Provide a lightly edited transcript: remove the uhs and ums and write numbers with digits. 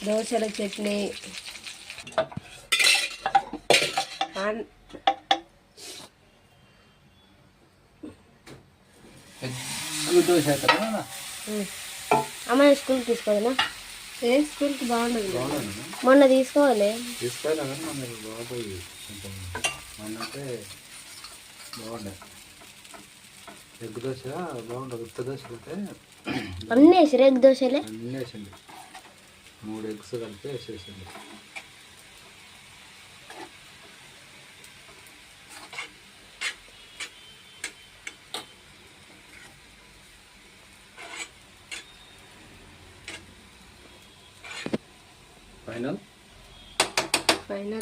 దోశల చట్నీ దోశ అమ్మ స్కూల్కి తీసుకోవాలా? ఏ స్కూల్కి బాగుండదు, మొన్న తీసుకోవాలి. బాగుంటుంది అంటే బాగుండే ఎగ్ దోశ బాగుంటుంది. ఉత్త దోశ అయితే అన్నీ వేసారు, ఎగ్ దోశలే అన్నీ వేసింది. 3 ఎగ్స్ కలిపి వేసేసింది. ఫైనల్